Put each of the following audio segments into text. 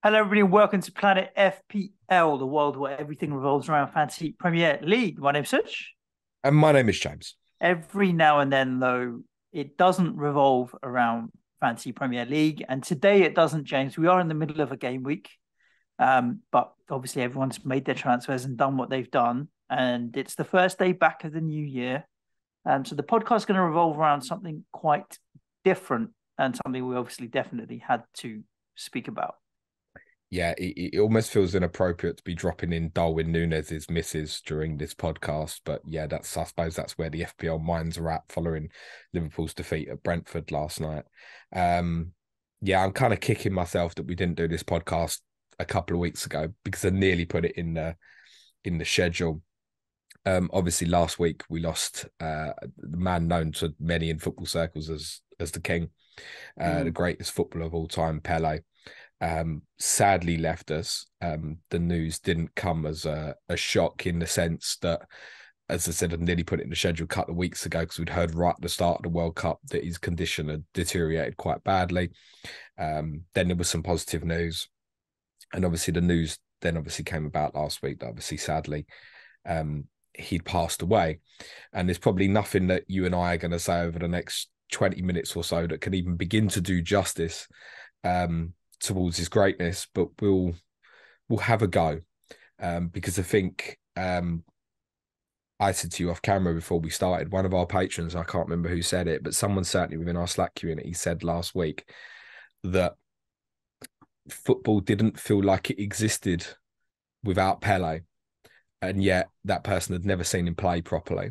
Hello, everybody, and welcome to Planet FPL, the world where everything revolves around Fantasy Premier League. My name's Such. And my name is James. Every now and then, though, it doesn't revolve around Fantasy Premier League. And today it doesn't, James. We are in the middle of a game week. But obviously, everyone's made their transfers and done what they've done. And it's the first day back of the new year. So the podcast is going to revolve around something quite different and something we obviously definitely had to speak about. Yeah, it almost feels inappropriate to be dropping in Darwin Núñez's misses during this podcast. But yeah, I suppose that's where the FPL minds are at following Liverpool's defeat at Brentford last night. Yeah, I'm kind of kicking myself that we didn't do this podcast a couple of weeks ago because I nearly put it in the schedule. Obviously, last week we lost the man known to many in football circles as the king, the greatest footballer of all time, Pele. Sadly left us. The news didn't come as a shock in the sense that, as I said, I nearly put it in the schedule a couple of weeks ago because we'd heard right at the start of the World Cup that his condition had deteriorated quite badly. Then there was some positive news, and obviously the news then obviously came about last week that obviously sadly he'd passed away. And there's probably nothing that you and I are going to say over the next 20 minutes or so that can even begin to do justice towards his greatness, but we'll have a go because I think I said to you off camera before we started, one of our patrons, I can't remember who said it, but someone certainly within our Slack community said last week that football didn't feel like it existed without Pele, and yet that person had never seen him play properly.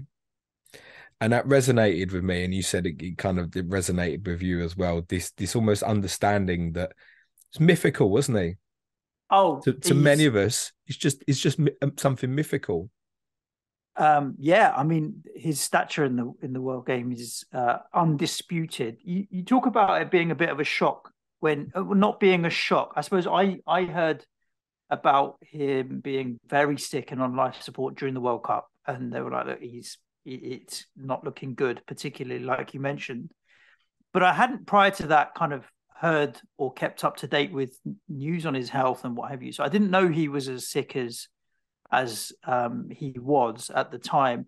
And that resonated with me, and you said it resonated with you as well. This almost understanding that it's mythical, wasn't he? Oh, To many of us, it's just something mythical. Yeah, I mean, his stature in the world game is undisputed. You talk about it being a bit of a shock when not being a shock. I suppose I heard about him being very sick and on life support during the World Cup, and they were like, "Look, it's not looking good," particularly like you mentioned. But I hadn't prior to that kind of heard or kept up to date with news on his health and what have you. So I didn't know he was as sick as he was at the time.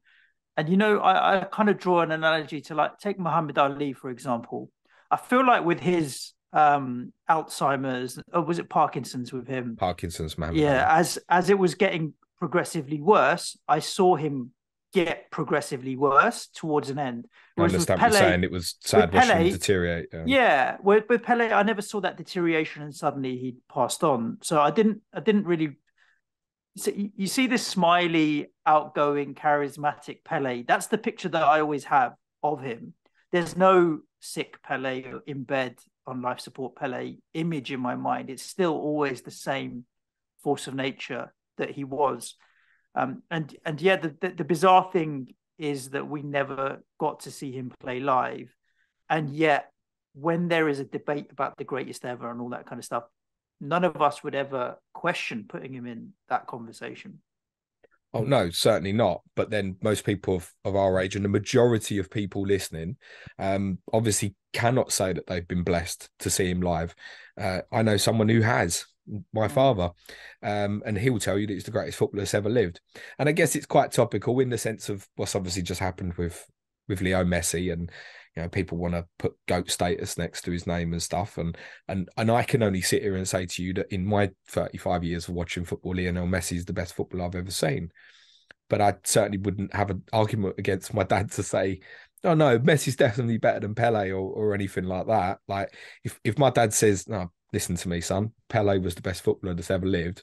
And I kind of draw an analogy to, like, take Muhammad Ali, for example. I feel like with his Alzheimer's, or was it Parkinson's with him? Parkinson's, Muhammad Yeah, Ali. as it was getting progressively worse, I saw him get progressively worse towards an end. I Whereas understand what you're saying. It was With sad watching him Pele, deteriorate. yeah, with Pele, I never saw that deterioration, and suddenly he passed on. So I didn't really. So you see this smiley, outgoing, charismatic Pele. That's the picture that I always have of him. There's no sick Pele in bed on life support Pele image in my mind. It's still always the same force of nature that he was. And yeah, the bizarre thing is that we never got to see him play live, and yet when there is a debate about the greatest ever and all that kind of stuff, none of us would ever question putting him in that conversation. Oh no, certainly not. But then most people of our age and the majority of people listening, obviously cannot say that they've been blessed to see him live. I know someone who has, my father, and he will tell you that he's the greatest footballer that's ever lived. And I guess it's quite topical in the sense of what's obviously just happened with Leo Messi, and people want to put GOAT status next to his name and stuff. And I can only sit here and say to you that in my 35 years of watching football, Lionel Messi is the best footballer I've ever seen. But I certainly wouldn't have an argument against my dad to say, oh no, Messi's definitely better than Pele or anything like that. Like if my dad says, no, listen to me, son, Pele was the best footballer that's ever lived,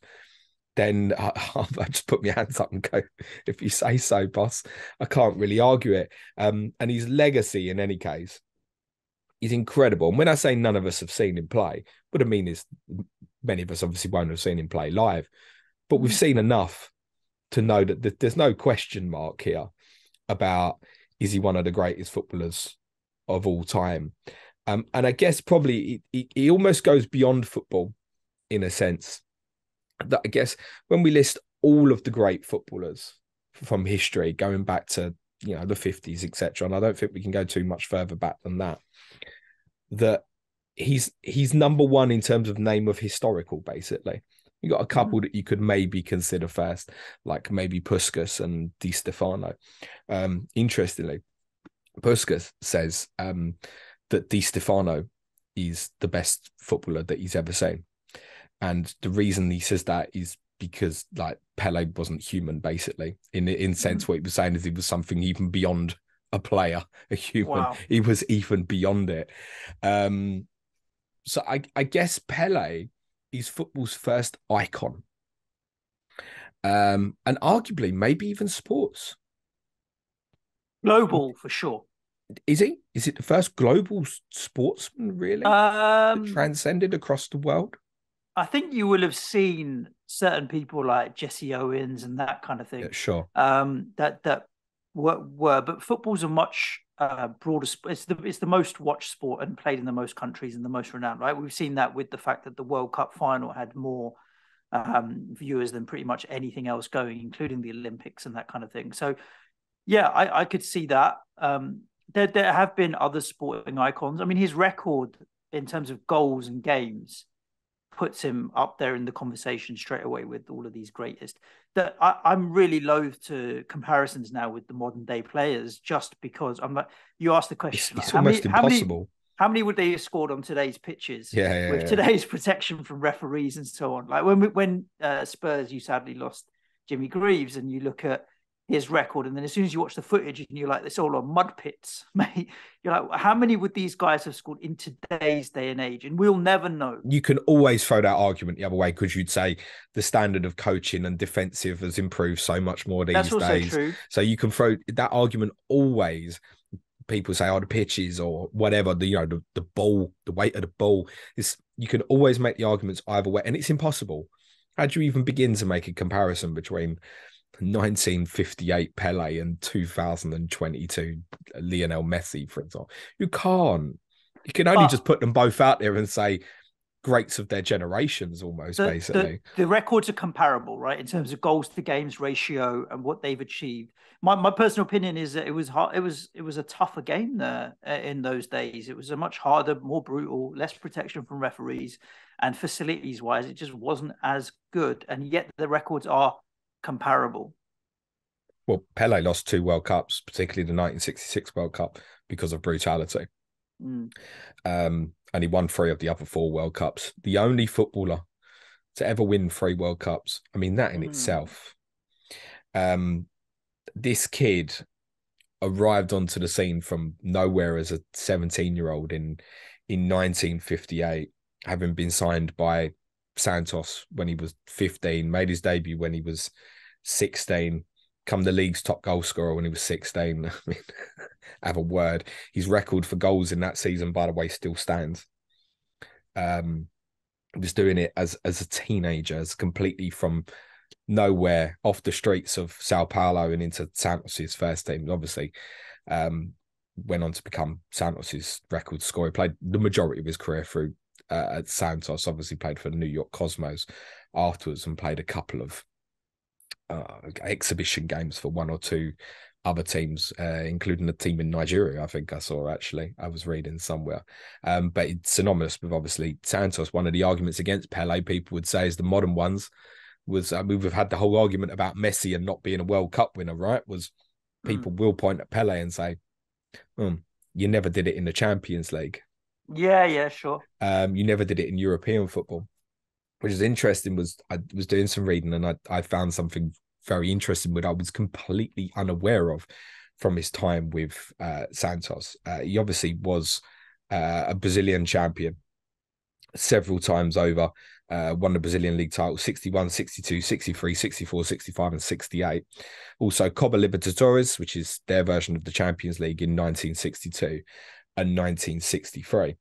then I just put my hands up and go, if you say so, boss. I can't really argue it. And his legacy, in any case, is incredible. And when I say none of us have seen him play, what I mean is many of us obviously won't have seen him play live, but we've seen enough to know that there's no question mark here about, is he one of the greatest footballers of all time? And I guess probably he almost goes beyond football in a sense. That I guess when we list all of the great footballers from history, going back to the 50s, etc., and I don't think we can go too much further back than that, that he's number one in terms of name of historical, basically. You got a couple that you could maybe consider first, like maybe Puskas and Di Stefano. Interestingly, Puskas says that Di Stefano is the best footballer that he's ever seen. And the reason he says that is because like Pele wasn't human, basically. In sense, what he was saying is he was something even beyond a player, a human. Wow. He was even beyond it. So I guess Pele is football's first icon. And arguably maybe even sports. Global for sure. Is he? Is it the first global sportsman, really? That transcended across the world? I think you will have seen certain people like Jesse Owens and that kind of thing. Yeah, sure. That were, but football's a much broader. It's the most watched sport and played in the most countries and the most renowned. Right, we've seen that with the fact that the World Cup final had more viewers than pretty much anything else going, including the Olympics and that kind of thing. So, yeah, I could see that. There have been other sporting icons. I mean, his record in terms of goals and games puts him up there in the conversation straight away with all of these greatest. That I'm really loath to comparisons now with the modern day players, just because I'm like, you asked the question, it's almost impossible. How many would they have scored on today's pitches with Yeah. today's protection from referees and so on? Like when Spurs, you sadly lost Jimmy Greaves, and you look at his record, and then as soon as you watch the footage and you're like, it's all on mud pits, mate. You're like, how many would these guys have scored in today's day and age? And we'll never know. You can always throw that argument the other way, because you'd say the standard of coaching and defensive has improved so much more these That's also days. true. So you can throw that argument always. People say, oh, the pitches or whatever, the ball, the weight of the ball. You can always make the arguments either way, and it's impossible. How do you even begin to make a comparison between 1958 Pele and 2022 Lionel Messi, for example? You can't. You can only just put them both out there and say greats of their generations, almost, basically. The records are comparable, right, in terms of goals to games ratio and what they've achieved. My personal opinion is that it was hard. It was a tougher game there in those days. It was a much harder, more brutal, less protection from referees, and facilities wise, it just wasn't as good. And yet the records are comparable. Well, Pele lost 2 World Cups, particularly the 1966 World Cup, because of brutality. And he won 3 of the other 4 World Cups. The only footballer to ever win 3 World Cups. I mean, that in itself. This kid arrived onto the scene from nowhere as a 17-year-old in 1958, having been signed by Santos when he was 15, made his debut when he was 16, become the league's top goal scorer when he was 16. I mean, have a word. His record for goals in that season, by the way, still stands. He was doing it as a teenager, as completely from nowhere, off the streets of Sao Paulo and into Santos' first team. Obviously, went on to become Santos' record scorer. He played the majority of his career through at Santos. Obviously, played for the New York Cosmos afterwards, and played a couple of exhibition games for 1 or 2 other teams, including a team in Nigeria, I think I saw, actually. I was reading somewhere. But it's synonymous with, obviously, Santos. One of the arguments against Pele, people would say, is the modern ones, was, we've had the whole argument about Messi and not being a World Cup winner, right? Was people will point at Pele and say, you never did it in the Champions League. Yeah, sure. You never did it in European football. Which is interesting, was I was doing some reading and I found something very interesting, which I was completely unaware of from his time with Santos. He obviously was a Brazilian champion several times over, won the Brazilian league title 61, 62, 63, 64, 65 and 68. Also Copa Libertadores, which is their version of the Champions League, in 1962 and 1963.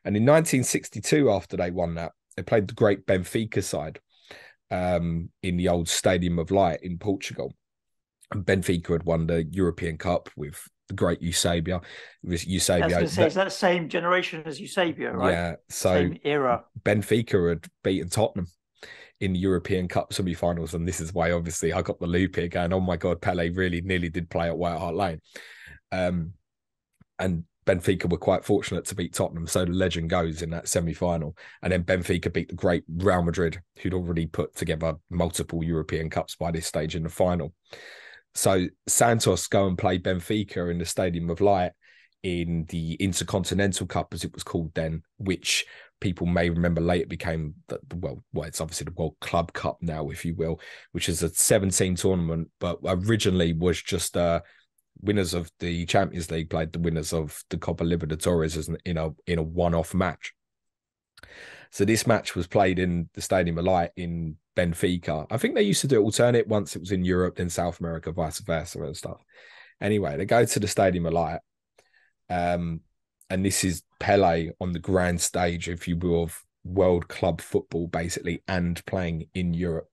And in 1962, after they won that, they played the great Benfica side in the old Stadium of Light in Portugal. And Benfica had won the European Cup with the great Eusebio. It was Eusebio. I was going to say, is that the same generation as Eusebio, right? Yeah. So same era. Benfica had beaten Tottenham in the European Cup semi-finals. And this is why, obviously, I got the loop here going, oh my God, Pele really nearly did play at White Hart Lane. And Benfica were quite fortunate to beat Tottenham, so the legend goes in that semi-final. And then Benfica beat the great Real Madrid, who'd already put together multiple European Cups by this stage in the final. So Santos go and play Benfica in the Stadium of Light in the Intercontinental Cup, as it was called then, which people may remember later became it's obviously the World Club Cup now, if you will, which is a 17 tournament, but originally was just winners of the Champions League played the winners of the Copa Libertadores in a one-off match. So this match was played in the Stadium of Light in Benfica. I think they used to do it alternate. Once it was in Europe, then South America, vice versa and stuff. Anyway, they go to the Stadium of Light. And this is Pele on the grand stage, if you will, of world club football, basically, and playing in Europe.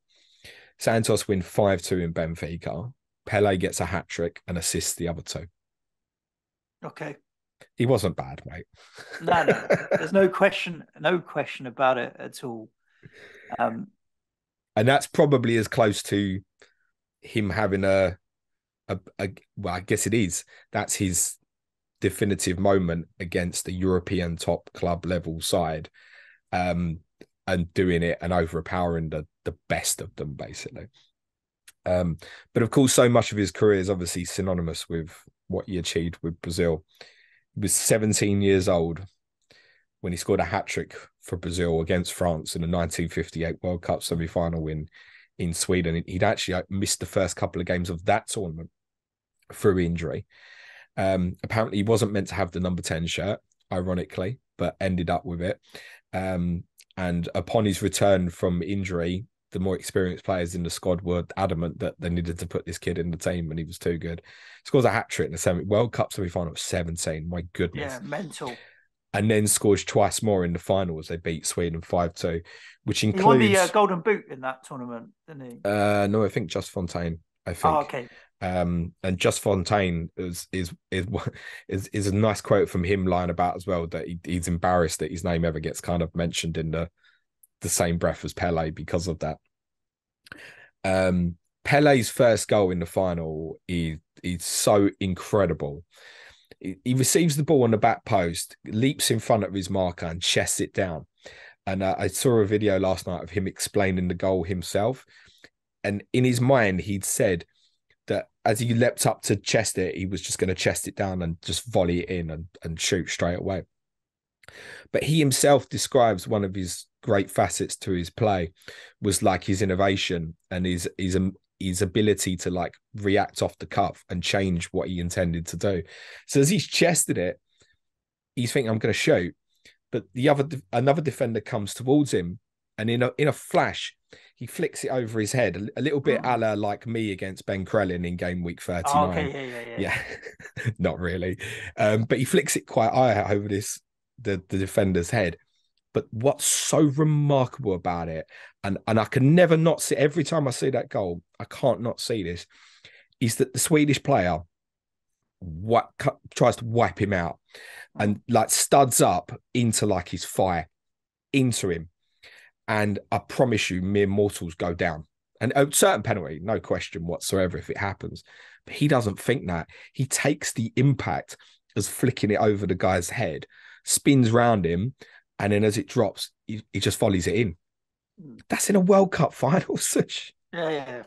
Santos win 5-2 in Benfica. Pele gets a hat-trick and assists the other two. Okay. He wasn't bad, mate. No. There's no question about it at all. And that's probably as close to him having a well, I guess it is. That's his definitive moment against a European top club level side, and doing it and overpowering the best of them, basically. But of course, so much of his career is obviously synonymous with what he achieved with Brazil. He was 17 years old when he scored a hat-trick for Brazil against France in the 1958 World Cup semi-final win in Sweden. He'd actually missed the first couple of games of that tournament through injury. Apparently, he wasn't meant to have the number 10 shirt, ironically, but ended up with it. And upon his return from injury, the more experienced players in the squad were adamant that they needed to put this kid in the team, and he was too good. Scores a hat-trick in the World Cup semi-final at 17. My goodness. Yeah, mental. And then scores twice more in the final as they beat Sweden 5-2, which includes... He won the Golden Boot in that tournament, didn't he? No, I think Just Fontaine. I think. Oh, okay. And Just Fontaine is a nice quote from him lying about as well, that he's embarrassed that his name ever gets kind of mentioned in the same breath as Pele because of that. Pele's first goal in the final is so incredible. He receives the ball on the back post, leaps in front of his marker and chests it down. And I saw a video last night of him explaining the goal himself. And in his mind, he'd said that as he leapt up to chest it, he was just going to chest it down and just volley it in and shoot straight away. But he himself describes one of his great facets to his play was like his innovation and his ability to like react off the cuff and change what he intended to do. So as he's chested it, he's thinking, I'm going to shoot. But another defender comes towards him, and in a flash, he flicks it over his head, a little bit a la like me against Ben Crellin in game week 39. Oh, okay, yeah. Not really. But he flicks it quite high over the defender's head. But what's so remarkable about it, and I can never not see, every time I see that goal, I can't not see this, is that the Swedish player tries to wipe him out and like studs up into like his thigh, into him. And I promise you, mere mortals go down. And a certain penalty, no question whatsoever if it happens. But he doesn't think that. He takes the impact as flicking it over the guy's head, spins round him, and then as it drops, he just volleys it in. That's in a World Cup final, Sush. Yeah.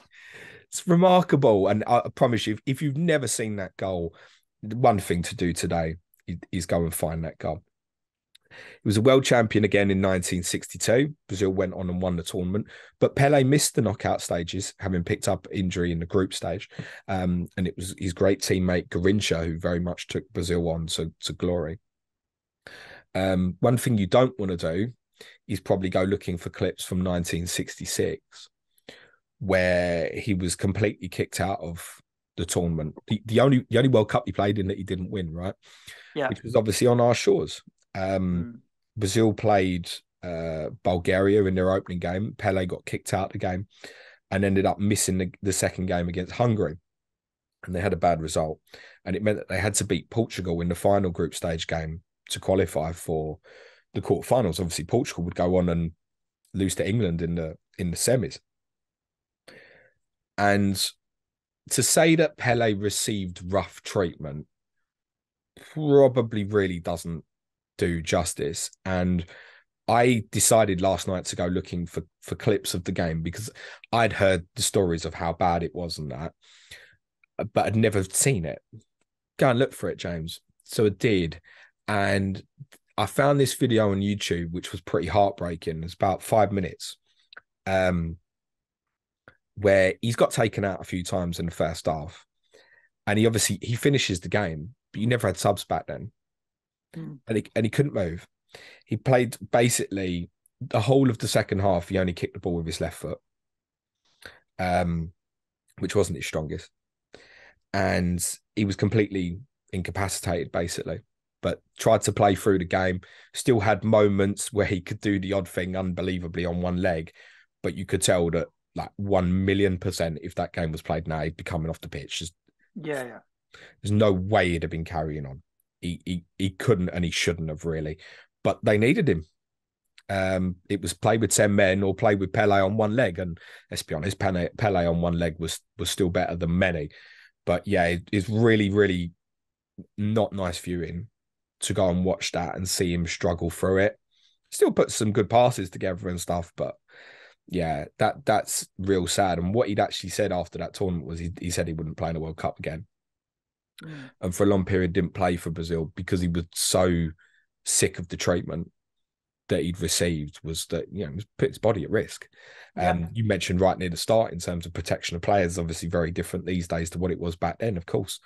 It's remarkable. And I promise you, if you've never seen that goal, one thing to do today is go and find that goal. He was a world champion again in 1962. Brazil went on and won the tournament, but Pele missed the knockout stages, having picked up injury in the group stage. And it was his great teammate Garrincha who very much took Brazil on to glory. One thing you don't want to do is probably go looking for clips from 1966, where he was completely kicked out of the tournament. The only World Cup he played in that he didn't win, right? Yeah. Which was obviously on our shores. Brazil played Bulgaria in their opening game. Pele got kicked out the game and ended up missing the second game against Hungary. And they had a bad result. And it meant that they had to beat Portugal in the final group stage game to qualify for the quarterfinals. Obviously, Portugal would go on and lose to England in the semis. And to say that Pele received rough treatment probably really doesn't do justice. And I decided last night to go looking for clips of the game because I'd heard the stories of how bad it was and that, but I'd never seen it. Go and look for it, James. So I did. And I found this video on YouTube, which was pretty heartbreaking. It's about 5 minutes, where he's got taken out a few times in the first half. And he finishes the game, but you never had subs back then. And he couldn't move. He played basically the whole of the second half. He only kicked the ball with his left foot, which wasn't his strongest. And he was completely incapacitated, basically, but tried to play through the game, still had moments where he could do the odd thing unbelievably on one leg, but you could tell that like 1,000,000%, if that game was played now, he'd be coming off the pitch. Yeah. There's no way he'd have been carrying on. He couldn't, and he shouldn't have really, but they needed him. It was play with 10 men or play with Pele on one leg, and let's be honest, Pele on one leg was still better than many. But yeah, it's really, really not nice viewing to go and watch that and see him struggle through it. Still put some good passes together and stuff, but yeah, that's real sad. And what he'd actually said after that tournament was he said he wouldn't play in the World Cup again. And for a long period didn't play for Brazil because he was so sick of the treatment that he'd received, was that, you know, it put his body at risk. You mentioned right near the start in terms of protection of players, obviously very different these days to what it was back then, of course.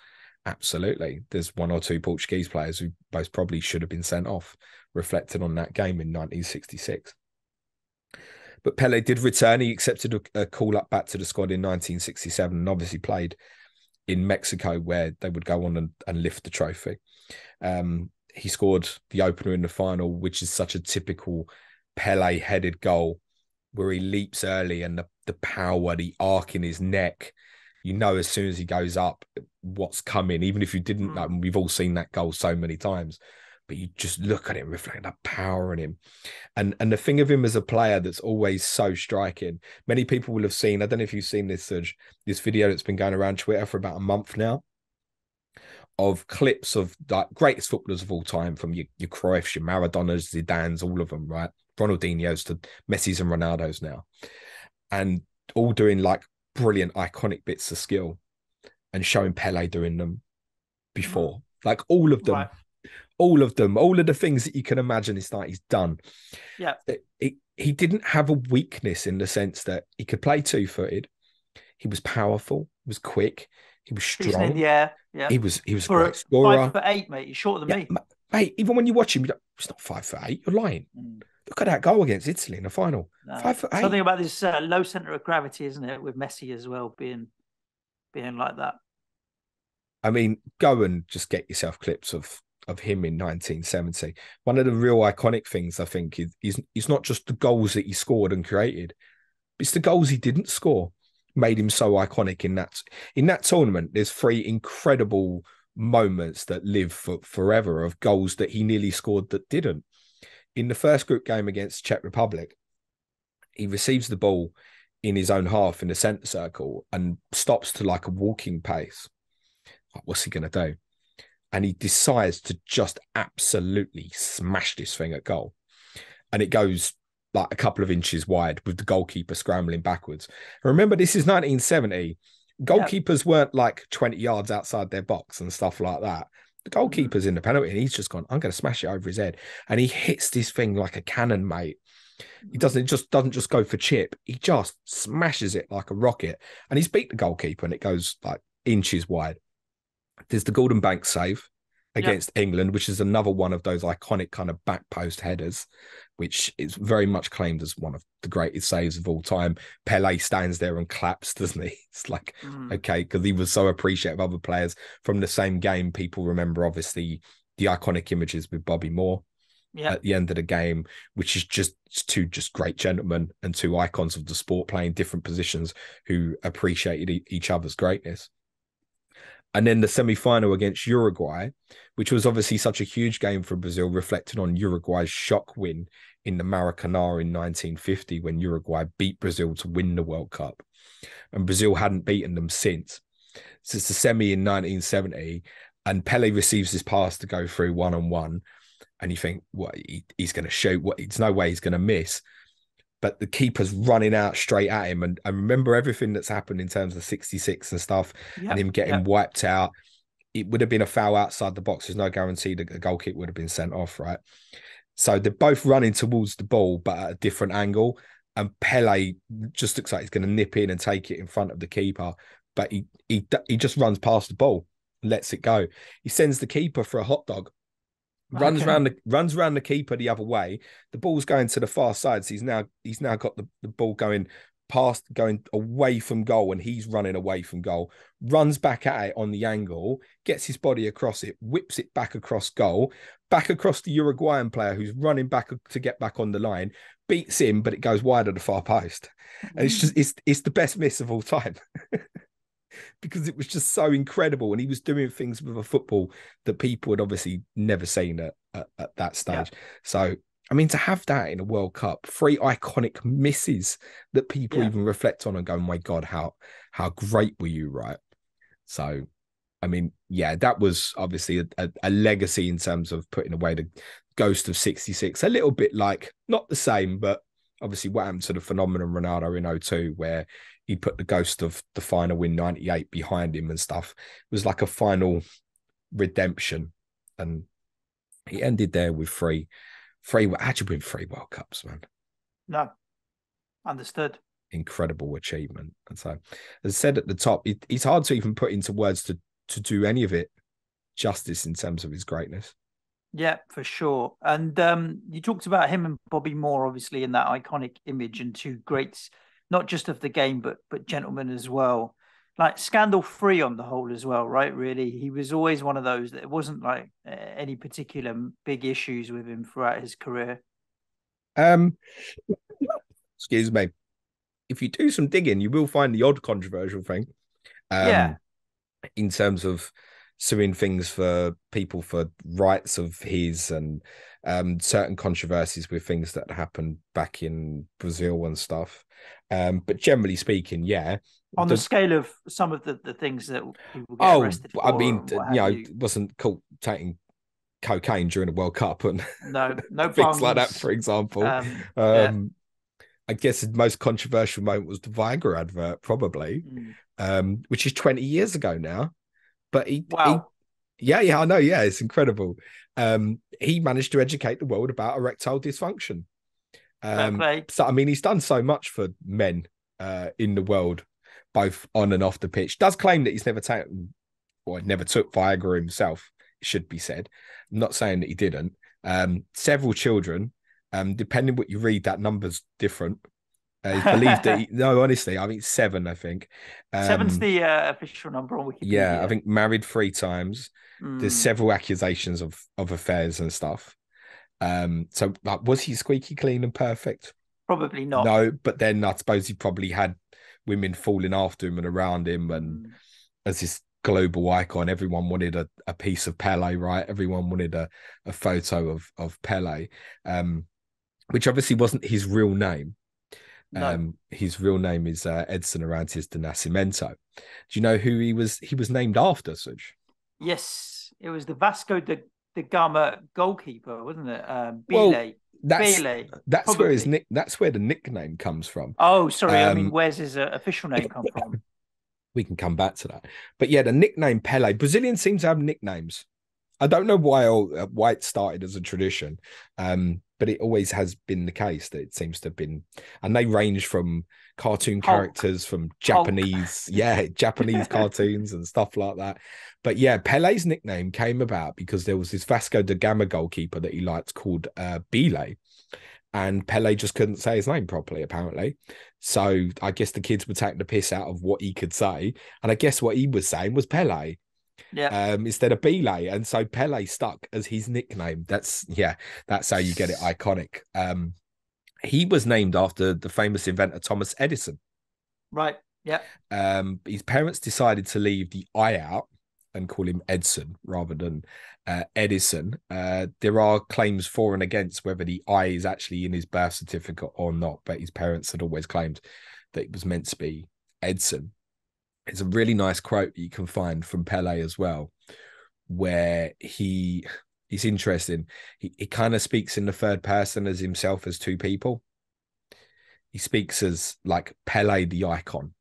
Absolutely. There's one or two Portuguese players who most probably should have been sent off, reflecting on that game in 1966. But Pele did return. He accepted a call up back to the squad in 1967 and obviously played in Mexico, where they would go on and lift the trophy. He scored the opener in the final, which is such a typical Pele-headed goal, where he leaps early and the power, the arc in his neck, you know, as soon as he goes up, what's coming, even if you didn't know. We've all seen that goal so many times, but you just look at him, reflect that power in him. And the thing of him as a player that's always so striking. Many people will have seen, I don't know if you've seen this, Serge, this video that's been going around Twitter for about a month now, of clips of like greatest footballers of all time, from your Cruyffs, your Maradonas, Zidanes, all of them, right? Ronaldinho's to Messi's and Ronaldo's now. And all doing like brilliant, iconic bits of skill and showing Pele doing them before. Like all of them. Right. All of them, all of the things that you can imagine he's done. Yeah. He didn't have a weakness in the sense that he could play two-footed. He was powerful, he was quick, he was strong. Yeah. He was a great scorer. 5'8", mate. He's shorter than me. Mate, even when you watch him, he's not 5'8". You're lying. Look at that goal against Italy in the final. 5'8". Something about this low center of gravity, isn't it? With Messi as well being like that. I mean, go and just get yourself clips of him in 1970. One of the real iconic things, I think, is not just the goals that he scored and created, but it's the goals he didn't score made him so iconic in that tournament. There's 3 incredible moments that live forever of goals that he nearly scored that didn't. In the first group game against Czech Republic, he receives the ball in his own half in the centre circle and stops to like a walking pace. What's he going to do? And he decides to just absolutely smash this thing at goal. And it goes like a couple of inches wide with the goalkeeper scrambling backwards. And remember, this is 1970. Goalkeepers weren't like 20 yards outside their box and stuff like that. The goalkeeper's in the penalty and he's just gone, I'm going to smash it over his head. And he hits this thing like a cannon, mate. He doesn't just go for chip. He just smashes it like a rocket. And he's beat the goalkeeper and it goes like inches wide. There's the Gordon Banks save against England, which is another one of those iconic kind of back post headers, which is very much claimed as one of the greatest saves of all time. Pele stands there and claps, doesn't he? It's like, okay, because he was so appreciative of other players from the same game. People remember, obviously, the iconic images with Bobby Moore at the end of the game, which is just two great gentlemen and two icons of the sport playing different positions who appreciated each other's greatness. And then the semi-final against Uruguay, which was obviously such a huge game for Brazil, reflecting on Uruguay's shock win in the Maracanã in 1950 when Uruguay beat Brazil to win the World Cup. And Brazil hadn't beaten them since. Since the semi in 1970, and Pele receives this pass to go through 1-on-1, and you think, what, he's going to shoot? What? It's no way he's going to miss. But the keeper's running out straight at him. And I remember everything that's happened in terms of 66 and stuff, and Yep. him getting Yep. wiped out. It would have been a foul outside the box. There's no guarantee that a goal kick would have been sent off, right? So they're both running towards the ball, but at a different angle. And Pele just looks like he's going to nip in and take it in front of the keeper, but he just runs past the ball, lets it go. He sends the keeper for a hot dog, runs Okay. around the keeper the other way. The ball's going to the far side, so he's now got the ball going away from goal, and he's running away from goal. Runs back at it on the angle, gets his body across it, whips it back across goal, back across the Uruguayan player who's running back to get back on the line, beats him, but it goes wide of the far post. And it's the best miss of all time. Because it was just so incredible, and he was doing things with a football that people had obviously never seen at that stage. Yeah. So, I mean, to have that in a World Cup, 3 iconic misses that people Yeah. even reflect on and go, "My God, how great were you?" Right? So, I mean, yeah, that was obviously a legacy in terms of putting away the ghost of 66. A little bit like, not the same, but obviously what happened to the phenomenon Ronaldo in 02, where he put the ghost of the final win 98 behind him and stuff. It was like a final redemption. And he ended there with three, actually been 3 World Cups, man. No. Understood. Incredible achievement. And so, as I said at the top, it's hard to even put into words to do any of it justice in terms of his greatness. Yeah, for sure. And you talked about him and Bobby Moore, obviously, in that iconic image, and two greats, not just of the game, but gentlemen as well. Like scandal free on the whole as well, right? Really, he was always one of those that it wasn't like any particular big issues with him throughout his career. Um, excuse me. If you do some digging, you will find the odd controversial thing. Yeah, In terms of suing things for people for rights of his, and certain controversies with things that happened back in Brazil and stuff. But generally speaking, yeah. on the scale of some of the things that people get Oh, arrested I for mean, and what have you. wasn't caught taking cocaine during the World Cup and No, no things like that, bungs. for example. Yeah. I guess the most controversial moment was the Viagra advert, probably, Mm. which is 20 years ago now. But he Wow. yeah, I know. Yeah, it's incredible. He managed to educate the world about erectile dysfunction. Fair play. So, I mean, he's done so much for men in the world, both on and off the pitch. Does claim that he's never taken, or never took Viagra himself, it should be said. I'm not saying that he didn't. Several children, depending what you read, that number's different. It's believed that no, honestly, I think 7. I think Seven's the official number on yeah, I Wikipedia. think married 3 times. There's Mm, several accusations of affairs and stuff. So like, was he squeaky clean and perfect? probably not. No, but then I suppose he probably had women falling after him and around him, and Mm, as this global icon, everyone wanted a piece of Pele, right? Everyone wanted a photo of Pele, which obviously wasn't his real name. no. His real name is Edson Arantes Do Nascimento. Do you know who he was named after, Suj? Yes, it was the da Gama goalkeeper, wasn't it? Well, Pele. Pele, probably. that's where the nickname comes from. Oh, sorry. I mean, Um, where's his official name come from? we can come back to that, but yeah, the nickname Pele. Brazilians seem to have nicknames. I don't know why it started as a tradition, but it always has been the case that it seems to have been, and they range from cartoon Hulk. characters from Hulk. Japanese cartoons and stuff like that. But yeah, Pele's nickname came about because there was this Vasco da Gama goalkeeper that he liked called Pele, and Pele just couldn't say his name properly, apparently. So I guess the kids were taking the piss out of what he could say, and I guess what he was saying was Pele, Yeah. instead of Pele, and so Pele stuck as his nickname. That's how you get it iconic. He was named after the famous inventor Thomas Edison. Right. Yeah. His parents decided to leave the I out and call him Edson rather than Edison. There are claims for and against whether the I is actually in his birth certificate or not, but his parents had always claimed that it was meant to be Edson. It's a really nice quote that you can find from Pele as well, where he's interesting. He kind of speaks in the third person as himself as two people. He speaks as like Pele, the icon,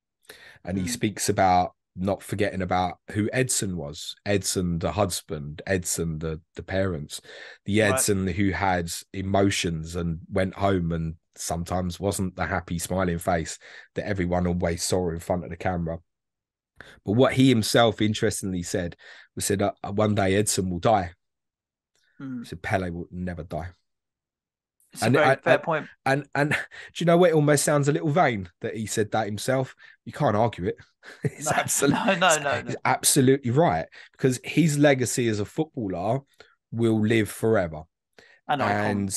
and he speaks about not forgetting about who Edson was. Edson, the husband, Edson, the parents, the Edson who had emotions and went home and sometimes wasn't the happy, smiling face that everyone always saw in front of the camera. But what he himself interestingly said was one day Edson will die. He said Pele will never die. It's a very fair point. And do you know what? It almost sounds a little vain that he said that himself. You can't argue it. It's absolutely right, because his legacy as a footballer will live forever. And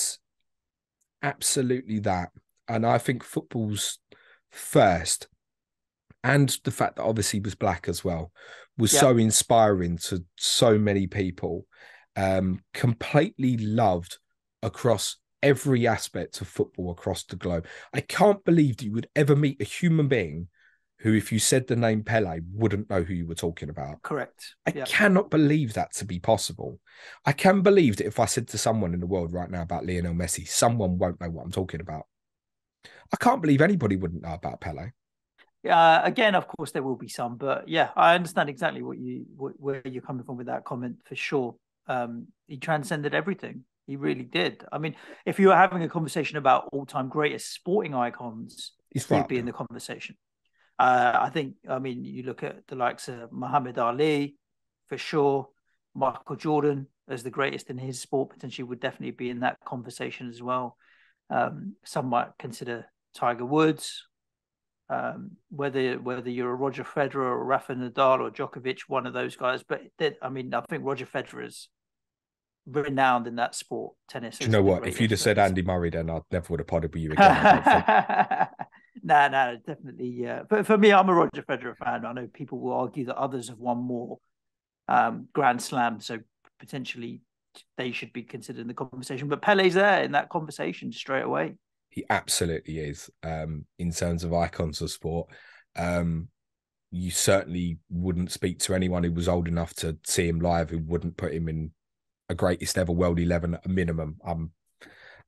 absolutely that. And I think football's first, and the fact that obviously he was black as well, was so inspiring to so many people. Completely loved across every aspect of football across the globe. I can't believe that you would ever meet a human being who, if you said the name Pele, wouldn't know who you were talking about. Correct. I cannot believe that to be possible. I can believe that if I said to someone in the world right now about Lionel Messi, someone won't know what I'm talking about. I can't believe anybody wouldn't know about Pele. Again, of course, there will be some, but yeah, I understand exactly where you're coming from with that comment for sure. He transcended everything. He really did. I mean, if you were having a conversation about all-time greatest sporting icons, he'd be in the conversation. I think, I mean, you look at the likes of Muhammad Ali, for sure. Michael Jordan, as the greatest in his sport, potentially would definitely be in that conversation as well. Some might consider Tiger Woods. Whether you're a Roger Federer or Rafa Nadal or Djokovic, one of those guys. But I mean, I think Roger Federer is renowned in that sport, tennis. Do you know what? If you'd have said Andy Murray, then I never would have podded with you again. No, definitely. Yeah. But for me, I'm a Roger Federer fan. I know people will argue that others have won more Grand Slams, so potentially they should be considered in the conversation. But Pele's there in that conversation straight away. He absolutely is. In terms of icons of sport, you certainly wouldn't speak to anyone who was old enough to see him live who wouldn't put him in a greatest ever world 11 at a minimum.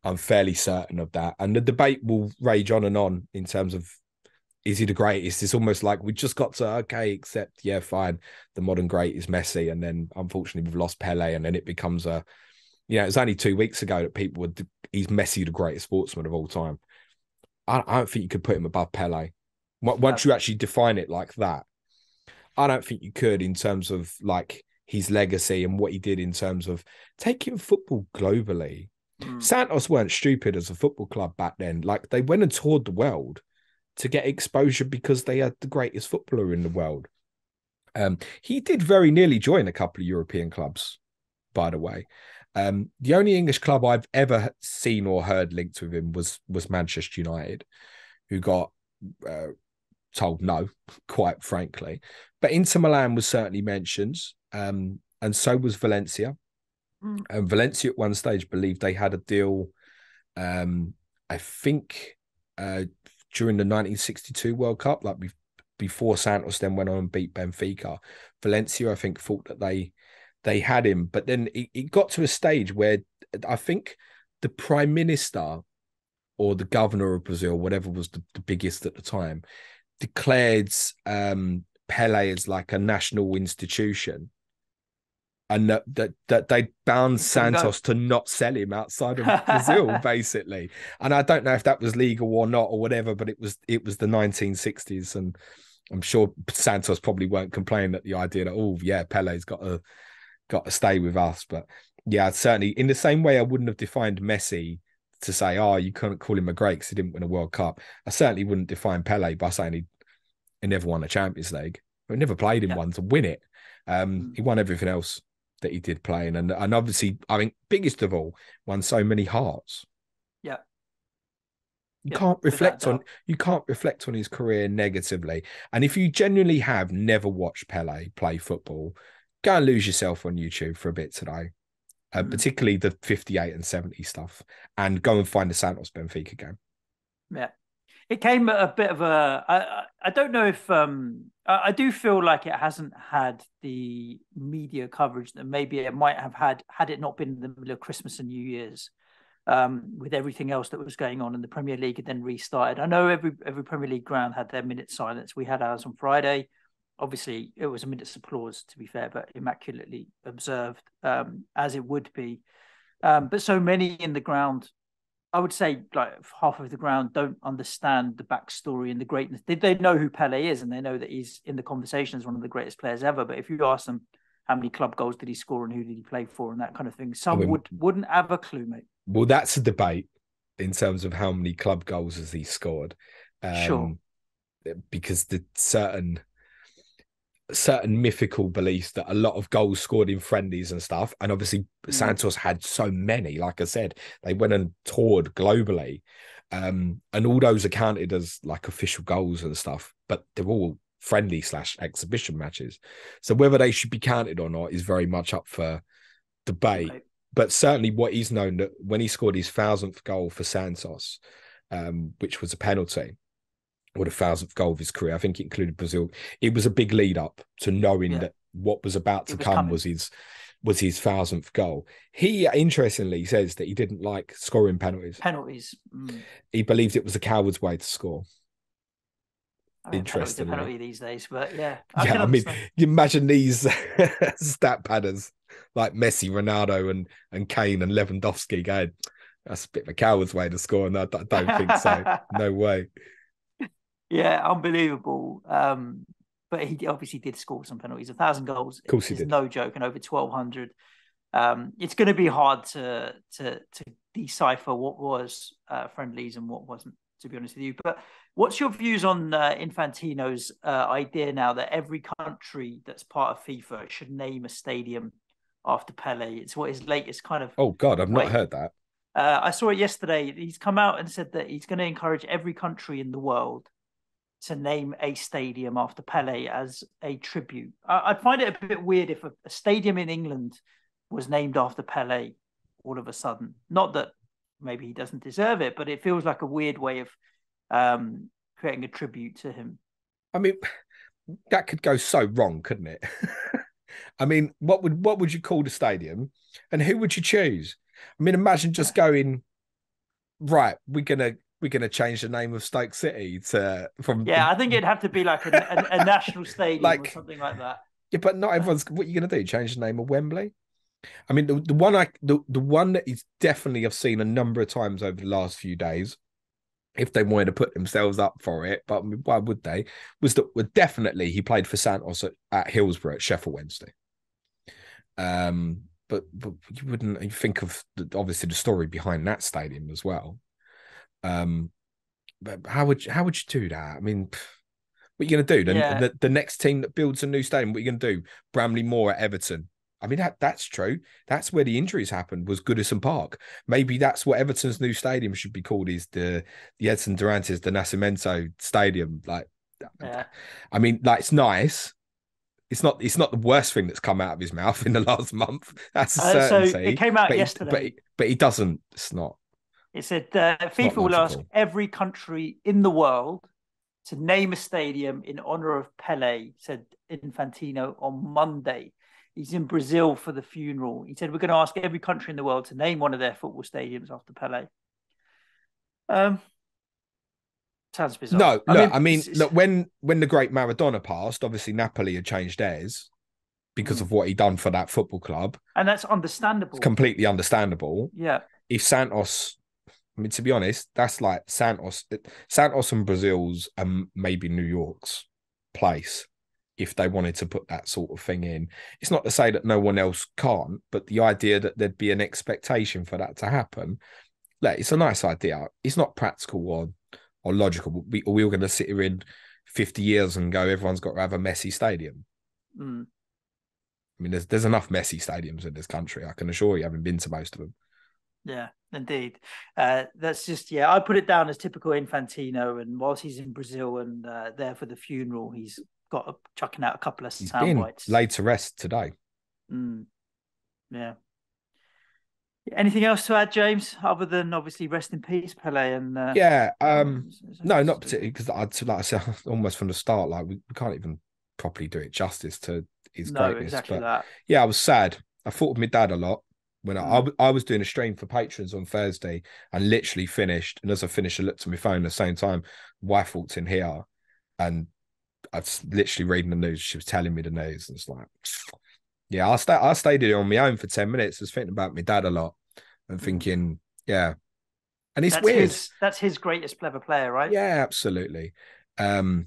I'm fairly certain of that. And the debate will rage on and on in terms of, is he the greatest? It's almost like we just got to, accept, yeah, fine, the modern great is Messi. And then unfortunately we've lost Pele, and then it becomes it was only 2 weeks ago that people would, he's Messi, the greatest sportsman of all time. I don't think you could put him above Pele. Once you actually define it like that, I don't think you could, in terms of like his legacy and what he did in terms of taking football globally. Santos weren't stupid as a football club back then. Like, they went and toured the world to get exposure because they had the greatest footballer in the world. He did very nearly join a couple of European clubs, by the way. The only English club I've ever seen or heard linked with him was Manchester United, who got told no, quite frankly. But Inter Milan was certainly mentioned, and so was Valencia. And Valencia at one stage believed they had a deal, I think, during the 1962 World Cup, like before Santos then went on and beat Benfica. Valencia, I think, thought that they had him. But then it got to a stage where I think the Prime Minister or the Governor of Brazil, whatever was the biggest at the time, declared Pele as like a national institution. And that they bound Santos to not sell him outside of Brazil, basically. And I don't know if that was legal or not or whatever, but it was the 1960s, and I'm sure Santos probably weren't complaining at the idea that Pele's got to stay with us. But yeah, certainly in the same way I wouldn't have defined Messi to say, you couldn't call him a great because he didn't win a World Cup. I certainly wouldn't define Pele by saying he never won a Champions League. He never played in one to win it. He won everything else that he did play in, and obviously, I think, biggest of all, won so many hearts. Yeah. You can't reflect on his career negatively. And if you genuinely have never watched Pele play football, go and lose yourself on YouTube for a bit today, particularly the 58 and 70 stuff, and go and find the Santos Benfica game. Yeah. It came at a bit of a, I don't know if I do feel like it hasn't had the media coverage that maybe it might have had it not been in the middle of Christmas and New Year's, with everything else that was going on, and the Premier League had then restarted. I know every Premier League ground had their minute silence. We had ours on Friday. Obviously, it was a minute's applause, to be fair, but immaculately observed, as it would be. But so many in the ground, I would say like half of the ground don't understand the backstory and the greatness. They know who Pele is, and they know that he's in the conversation as one of the greatest players ever. But if you ask them how many club goals did he score and who did he play for and that kind of thing, some wouldn't have a clue, mate. Well, that's a debate in terms of how many club goals has he scored. Sure. Because the certain mythical beliefs that a lot of goals scored in friendlies and stuff, and obviously Santos had so many. Like I said, they went and toured globally, and all those are counted as like official goals and stuff, but they're all friendly / exhibition matches. So whether they should be counted or not is very much up for debate. Right. But certainly what he's known, that when he scored his 1,000th goal for Santos, which was a penalty, or the 1,000th goal of his career, I think it included Brazil. It was a big lead up to knowing that what was about to come was his 1,000th goal. He interestingly says that he didn't like scoring penalties. He believed it was a coward's way to score. Interesting penalty these days, but yeah. I mean, you imagine these stat padders like Messi, Ronaldo, and Kane and Lewandowski going, that's a bit of a coward's way to score, and I don't think so. No way. Yeah, unbelievable. But he obviously did score some penalties. 1,000 goals, of course he did. No joke, and over 1,200. It's going to be hard to decipher what was friendlies and what wasn't, to be honest with you. But what's your views on Infantino's idea now that every country that's part of FIFA should name a stadium after Pele? It's what his latest kind of... Oh, God, I've not heard that. I saw it yesterday. He's come out and said that he's going to encourage every country in the world to name a stadium after Pele as a tribute. I'd find it a bit weird if a stadium in England was named after Pele all of a sudden. Not that maybe he doesn't deserve it, but it feels like a weird way of creating a tribute to him. I mean, that could go so wrong, couldn't it? I mean, what would you call the stadium, and who would you choose? I mean, imagine just going, right, we're gonna change the name of Stoke City from. Yeah, I think it'd have to be like a national stadium or something like that. Yeah, but not everyone's. What are you gonna do? Change the name of Wembley? I mean, the one that is definitely I've seen a number of times over the last few days, if they wanted to put themselves up for it, but I mean, why would they? Definitely he played for Santos at Hillsborough at Sheffield Wednesday. But you wouldn't think of obviously the story behind that stadium as well. But how would you do that? I mean, what are you going to do? The next team that builds a new stadium, what are you going to do? Bramley Moore at Everton. I mean, that's true. That's where the injuries happened, was Goodison Park. Maybe that's what Everton's new stadium should be called, is the Edson Arantes Do Nascimento Stadium. Like, I mean, like, it's nice. It's not the worst thing that's come out of his mouth in the last month. That's a certainty. So it came out yesterday. But he doesn't. It's not. It said FIFA will ask every country in the world to name a stadium in honor of Pele, said Infantino on Monday. He's in Brazil for the funeral. He said, we're going to ask every country in the world to name one of their football stadiums after Pele. Sounds bizarre. No, I mean, look, when the great Maradona passed, obviously Napoli had changed theirs because of what he'd done for that football club. And that's understandable. It's completely understandable. Yeah. If Santos, I mean, to be honest, that's like Santos and Brazil's and maybe New York's place. If they wanted to put that sort of thing in, it's not to say that no one else can't, but the idea that there'd be an expectation for that to happen, like, it's a nice idea. It's not practical or logical. We're all going to sit here in 50 years and go, everyone's got to have a Messi stadium. I mean, there's enough Messi stadiums in this country. I can assure you, I haven't been to most of them. Yeah, indeed. That's just, I put it down as typical Infantino. And whilst he's in Brazil and there for the funeral, he's got chucking out a couple of sound bites. Laid to rest today. Yeah. Anything else to add, James, other than obviously rest in peace, Pele? And no, not particularly, because like I said, almost from the start, like we can't even properly do it justice to his No, greatness. exactly But that. yeah, I was sad. I thought of my dad a lot when Mm. I was doing a stream for patrons on Thursday and literally finished. And as I finished, I looked at my phone at the same time. Wife walked in here and I was literally reading the news. She was telling me the news. And it's like, yeah, I stayed here on my own for 10 minutes. I was thinking about my dad a lot and Mm. thinking, yeah. And it's That's weird. his greatest clever player, right? Yeah, absolutely. Um,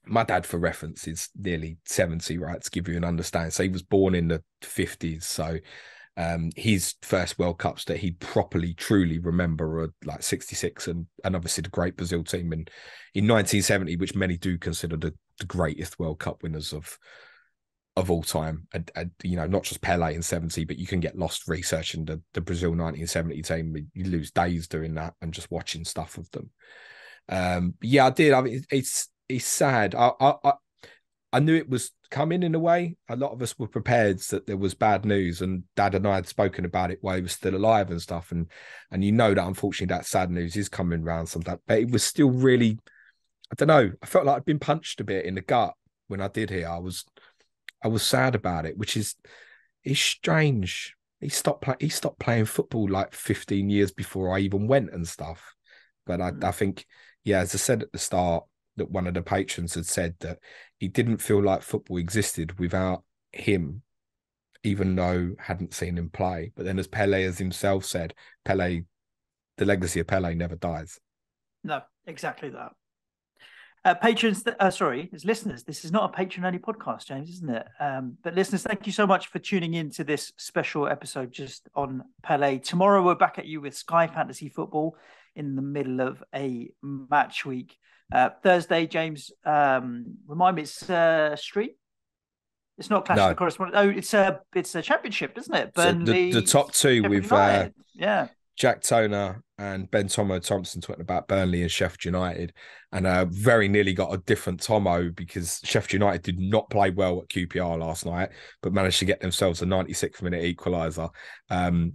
my dad, for reference, is nearly 70, right? To give you an understanding. So he was born in the 50s. So his first World Cups that he'd properly, truly remember are like 66 and obviously the great Brazil team in 1970, which many do consider the greatest World Cup winners of all time. And you know, not just Pele in 70, but you can get lost researching the Brazil 1970 team. You lose days doing that and just watching stuff of them. Yeah, I did. I mean, it's sad. I knew it was coming in a way. A lot of us were prepared that there was bad news, and Dad and I had spoken about it while he was still alive and stuff. And you know that unfortunately that sad news is coming around sometime. But it was still really, I don't know. I felt like I'd been punched a bit in the gut when I did hear. I was sad about it, which is strange. He stopped playing football like 15 years before I even went and stuff. But I think, yeah, as I said at the start, that one of the patrons had said that he didn't feel like football existed without him, even though hadn't seen him play. But then, as Pele as himself said, Pele, the legacy of Pele never dies. No, exactly that. Patrons, sorry, as listeners, this is not a patron-only podcast, James, isn't it? But listeners, thank you so much for tuning in to this special episode just on Pele. Tomorrow, we're back at you with Sky Fantasy Football in the middle of a match week. Thursday, James, remind me, it's Street. It's not Clash of the No, Correspondents. It's a championship, isn't it? so the Burnley, top two Sheffield with United. Yeah. Jack Toner and Ben Tomo Thompson talking about Burnley and Sheffield United, and very nearly got a different Tomo because Sheffield United did not play well at QPR last night, but managed to get themselves a 96th-minute equaliser,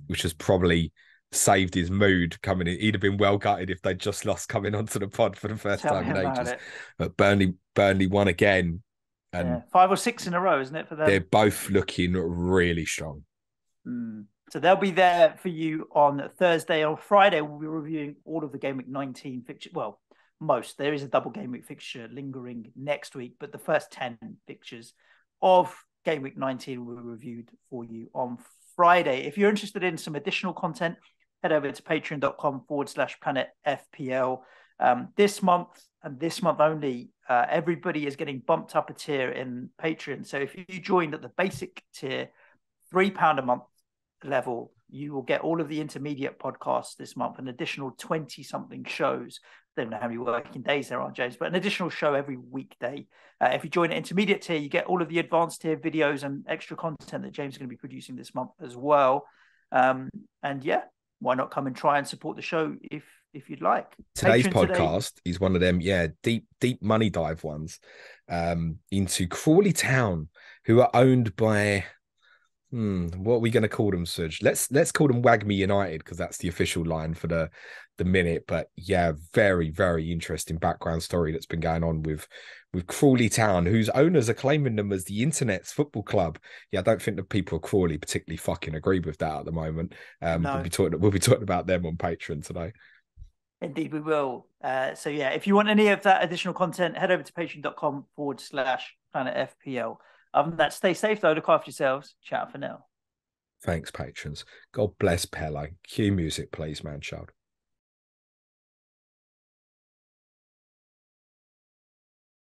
which has probably saved his mood coming in. He'd have been well gutted if they'd just lost coming onto the pod for the first Tell time me in about ages. it. But Burnley won again, and Yeah. 5 or 6 in a row, isn't it, for them? they're both looking really strong. So they'll be there for you on Thursday. On Friday, we'll be reviewing all of the Game Week 19 fixtures. Well, most. There is a double Game Week fixture lingering next week, but the first 10 fixtures of Game Week 19 will be reviewed for you on Friday. If you're interested in some additional content, head over to patreon.com/Planet FPL. This month and this month only, everybody is getting bumped up a tier in Patreon. So if you join at the basic tier, £3 a month level, you will get all of the intermediate podcasts this month, an additional 20-something shows. I don't know how many working days there are, James, but an additional show every weekday. If you join an intermediate tier, you get all of the advanced tier videos and extra content that James is going to be producing this month as well. And yeah, why not come and try and support the show if you'd like. Today's podcast is one of them, deep money dive ones, into Crawley Town, who are owned by what are we going to call them, Suj? Let's call them Wagme United, because that's the official line for the minute. But yeah, very, very interesting background story that's been going on with Crawley Town, whose owners are claiming them as the internet's football club. Yeah, I don't think the people of Crawley particularly fucking agree with that at the moment. No. We'll be talking about them on Patreon today. Indeed, we will. So yeah, if you want any of that additional content, head over to patreon.com/Planet FPL. Other than that, stay safe though, look after yourselves. Ciao for now. Thanks, patrons. God bless Pele. Cue music, please, man child.